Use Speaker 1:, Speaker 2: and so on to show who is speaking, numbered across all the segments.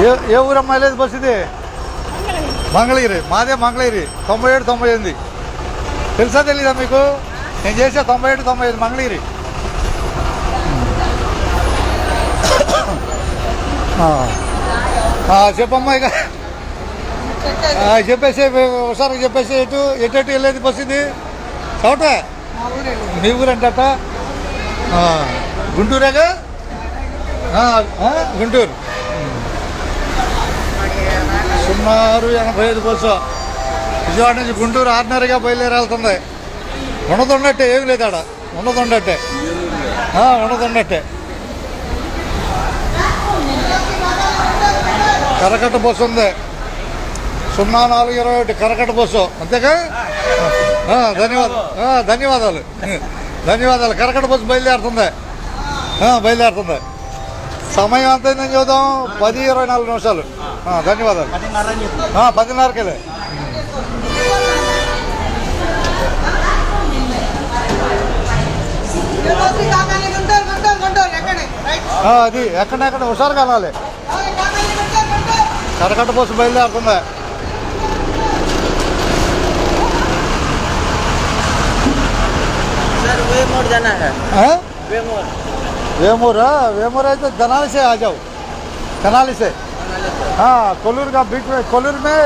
Speaker 1: ఏ ఊరమ్మా వెళ్ళేది బస్సు ఇది? మంగళగిరి. మాదే మంగళగిరి. 97, 98 తెలుసా తెలీదా మీకు? నేను చేసే 97, 95 మంగళగిరి. చెప్పమ్మా ఇక చెప్పేసి ఒకసారి చెప్పేసి ఎటు వెళ్ళేది బస్సు ఇది? చోటే మీ ఊరంటట? గుంటూరేగా? గుంటూరు. 0685 బస్సు విజయవాడ నుంచి గుంటూరు ఆర్డినరీగా బయలుదేరి వెళ్తుంది. ఉండదున్నట్టే, ఏమి లేదు ఆడ. ఉండదున్నట్టే. కరకట్ట బస్సు ఉంది. 0421 కరకట్ట బస్సు. అంతేగా? ధన్యవాదాలు. కరకట్ట బస్సు బయలుదేరుతుంది. సమయం అంత నేను చూద్దాం. 10:24 నిమిషాలు. ధన్యవాదాలు. 10:30కెళ్ళే. అది ఎక్కడ హుషారు కనాలి. కరకట్ట బస్సు బయలుదేరుతుంది. वेमूर है तो दनाली से आ जाओ. कनाली से कोल्लूर का बीच में. कोल्लूर में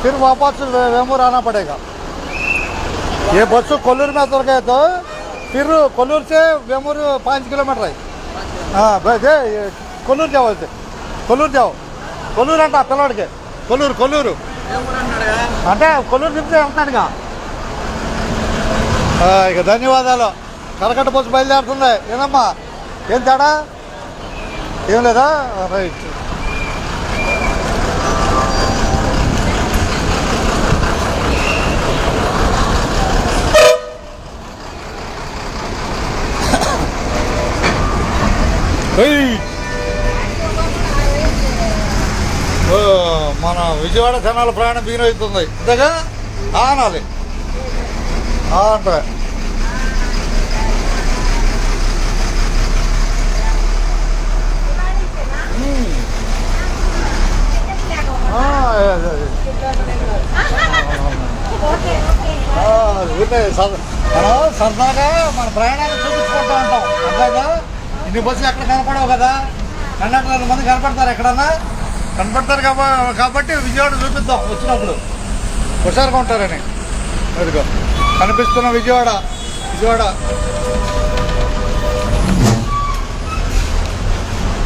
Speaker 1: फिर वापस वेमूर आना पड़ेगा. ये बस कोल्लूर में उतर गए तो फिर कोल्लूर से वेमूर 5 किलोमीटर है. कोल्लूर जाओ. कोल्लूर अंట పిల్లడికి. కొల్లూరు అంటే కొల్లూరు దింపితే వెళ్తాడుగా. ఇక ధన్యవాదాలు. కరకట్ట బస్సు బయలుదేరుతుంది. ఏదమ్మా ఏం తేడా? ఏం లేదా? రైట్. మన విజయవాడ జనాల ప్రయాణం బిగిన్ అవుతుంది. అంతేగా? అనాలి అంటే మనం సరదాగా మన ప్రయాణాన్ని చూపించుకుంటూ ఉంటాం. అంతేగా? ఇన్ని బస్సులు ఎక్కడ కనపడవు కదా. 200 మంది కనపడతారు. ఎక్కడన్నా కనపడతారు కాబట్టి విజయవాడ చూపిద్దాం వచ్చినప్పుడు. హుషారుగా ఉంటారని. అదిగో కనిపిస్తున్న విజయవాడ.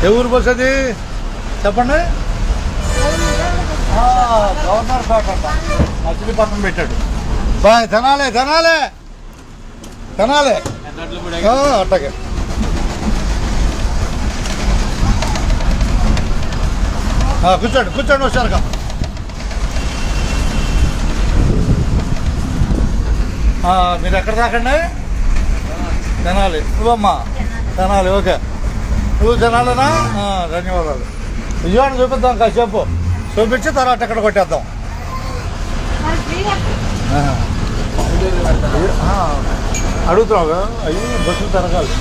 Speaker 1: ఏ ఊరు బస్సు అది చెప్పండి? గవర్నర్ పేట అంట. మచిలీపట్నం పెట్టాడు. బాయ్. తినాలి అట్టగే. కూర్చోండి హుషారుగా. మీరు ఎక్కడ దాకండి? తినాలి. నువ్వమ్మా తినాలి. ఓకే, నువ్వు తినాలనా? ధన్యవాదాలు. విజయవాడ చూపిద్దాం. కాసేపు చూపించి తర్వాత ఎక్కడ కొట్టేద్దాం. అడుగుతున్నావు అవి బస్సులు తిరగాలి.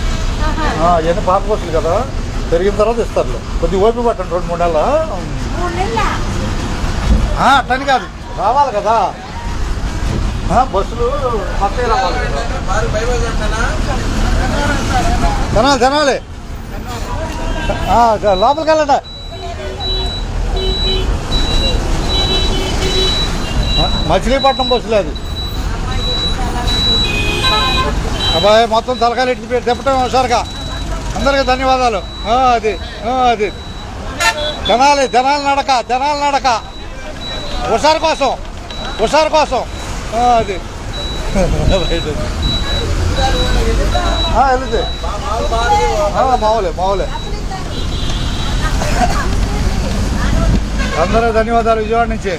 Speaker 1: ఇవన్నీ పాత బస్సులు కదా, పెరిగిన తర్వాత ఇస్తారు. కొద్దిగా ఓపిక పట్టండి. 2-3 నెలలు. అట్టని కాదు, రావాలి కదా బస్సులు. కొత్తగా రావాలి. తినాలి. లోపలికి వెళ్ళండి. మచిలీపట్నం బస్సులు అది. అబ్బాయి మొత్తం తలకాయలు ఎట్టి తిప్పటం హుషారుగా. అందరికీ ధన్యవాదాలు. అది తినాలి నడక. హుషారు కోసం. అది వెళ్తే మావులే. అందరూ ధన్యవాదాలు విజయవాడ నుంచి.